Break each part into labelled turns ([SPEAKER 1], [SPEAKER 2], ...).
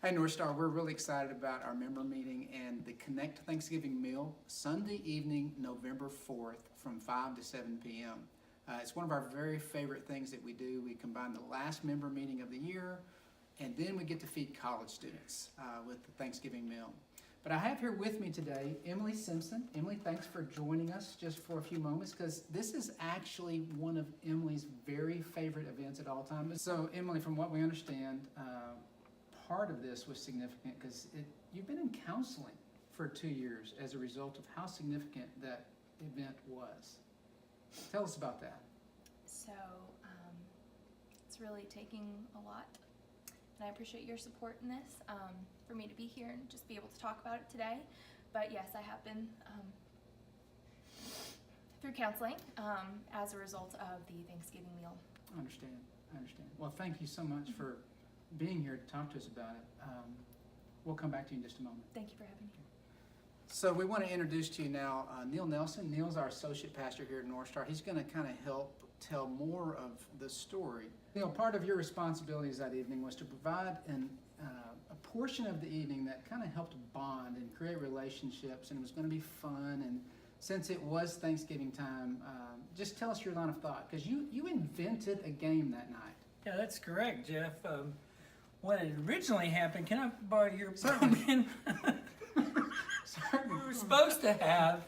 [SPEAKER 1] Hey, Northstar, we're really excited about our member meeting and the Connect Thanksgiving meal, Sunday evening, November 4th from 5 to 7 p.m. It's one of our very favorite things that we do. We combine the last member meeting of the year, and then we get to feed college students with the Thanksgiving meal. But I have here with me today Emily Simpson. Emily, thanks for joining us just for a few moments, because this is actually one of Emily's very favorite events at all times. So, Emily, from what we understand, part of this was significant because you've been in counseling for 2 years as a result of how significant that event was. Tell us about that.
[SPEAKER 2] So it's really taking a lot, and I appreciate your support in this, for me to be here and just be able to talk about it today. But yes, I have been through counseling as a result of the Thanksgiving meal.
[SPEAKER 1] I understand. Well, thank you so much for being here to talk to us about it. We'll come back to you in just a moment.
[SPEAKER 2] Thank you for having me.
[SPEAKER 1] So we want to introduce to you now Neil Nelson. Neil's our associate pastor here at Northstar. He's going to kind of help tell more of the story. Neil, part of your responsibilities that evening was to provide a portion of the evening that kind of helped bond and create relationships, and it was going to be fun. And since it was Thanksgiving time, just tell us your line of thought, because you invented a game that night.
[SPEAKER 3] Yeah, that's correct, Jeff. What had originally happened, can I borrow your pumpkin? We were supposed to have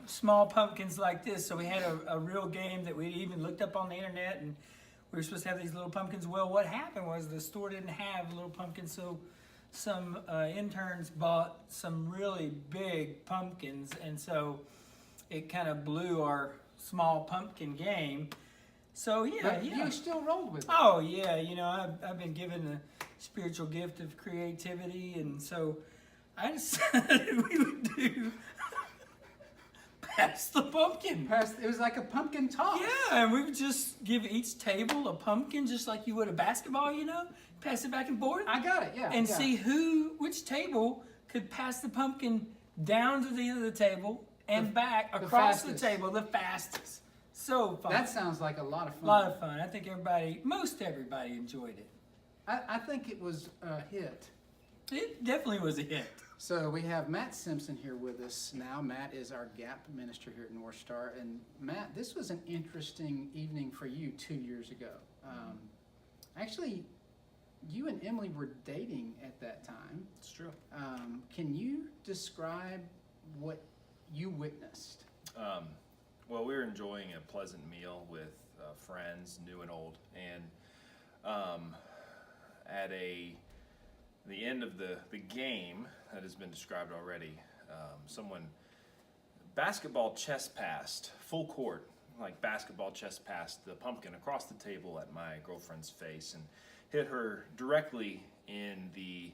[SPEAKER 3] small pumpkins like this, so we had a real game that we even looked up on the internet, and we were supposed to have these little pumpkins. Well, what happened was the store didn't have little pumpkins, so some interns bought some really big pumpkins, and so it kind of blew our small pumpkin game. So
[SPEAKER 1] But you still rolled with it.
[SPEAKER 3] Oh yeah, I've been given the spiritual gift of creativity, and so I decided we would do pass the pumpkin.
[SPEAKER 1] It was like a pumpkin toss.
[SPEAKER 3] Yeah, and we would just give each table a pumpkin, just like you would a basketball. Pass it back and forth.
[SPEAKER 1] I got it. Yeah.
[SPEAKER 3] And
[SPEAKER 1] yeah.
[SPEAKER 3] see which table could pass the pumpkin down to the end of the table and back across the table the fastest. So fun.
[SPEAKER 1] That sounds like a lot of fun.
[SPEAKER 3] A lot of fun. I think most everybody enjoyed it.
[SPEAKER 1] I think it was a hit.
[SPEAKER 3] It definitely was a hit.
[SPEAKER 1] So we have Matt Simpson here with us now. Matt is our GAP minister here at Northstar. And Matt, this was an interesting evening for you 2 years ago. Actually, you and Emily were dating at that time.
[SPEAKER 4] It's true.
[SPEAKER 1] Can you describe what you witnessed?
[SPEAKER 4] Well, we were enjoying a pleasant meal with friends, new and old, and at the end of the game that has been described already, someone basketball chest passed, full court, like basketball chest passed the pumpkin across the table at my girlfriend's face and hit her directly in the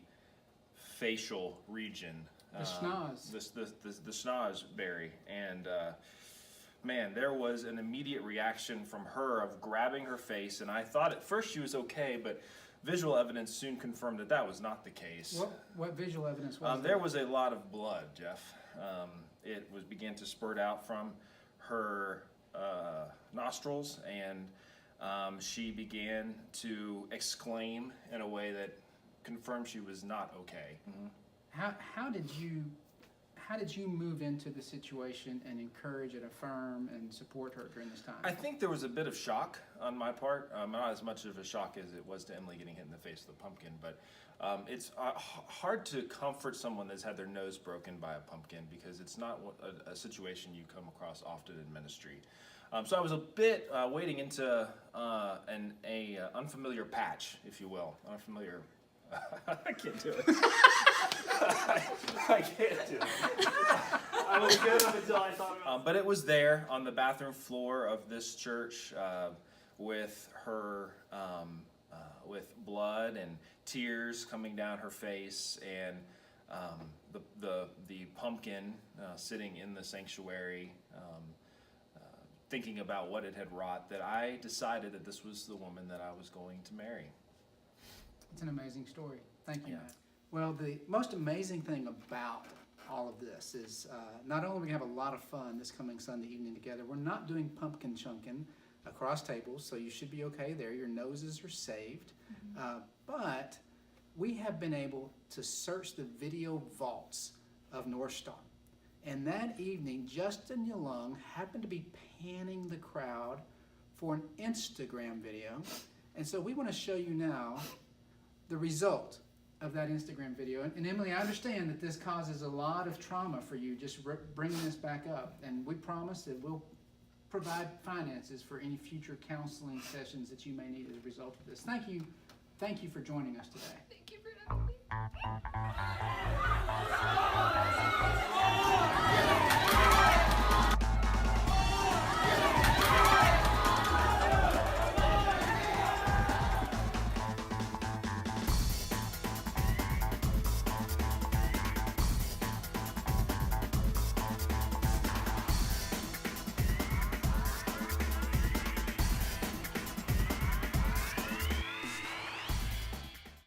[SPEAKER 4] facial region.
[SPEAKER 1] The schnoz.
[SPEAKER 4] The schnoz berry, and man, there was an immediate reaction from her of grabbing her face, and I thought at first she was okay, but visual evidence soon confirmed that was not the case.
[SPEAKER 1] What visual evidence was
[SPEAKER 4] there? Was a lot of blood, Jeff. It began to spurt out from her nostrils, and she began to exclaim in a way that confirmed she was not okay.
[SPEAKER 1] Mm-hmm. How did you move into the situation and encourage and affirm and support her during this time?
[SPEAKER 4] I think there was a bit of shock on my part, not as much of a shock as it was to Emily getting hit in the face with a pumpkin, but it's hard to comfort someone that's had their nose broken by a pumpkin, because it's not a situation you come across often in ministry. So I was a bit wading into an unfamiliar patch, if you will, unfamiliar. I can't do it. I can't do it. I was good up until I thought about it. But it was there on the bathroom floor of this church with her, with blood and tears coming down her face, and the pumpkin sitting in the sanctuary, thinking about what it had wrought, that I decided that this was the woman that I was going to marry.
[SPEAKER 1] It's an amazing story. Thank you,
[SPEAKER 4] Yeah.
[SPEAKER 1] Matt. Well, the most amazing thing about all of this is not only are we going to have a lot of fun this coming Sunday evening together, we're not doing pumpkin chunking across tables, so you should be okay there. Your noses are saved. But we have been able to search the video vaults of Northstar. And that evening, Justin Young happened to be panning the crowd for an Instagram video. And so we want to show you now the result of that Instagram video. And Emily, I understand that this causes a lot of trauma for you, just bringing this back up. And we promise that we'll provide finances for any future counseling sessions that you may need as a result of this. Thank you for joining us today.
[SPEAKER 2] Thank you for having me.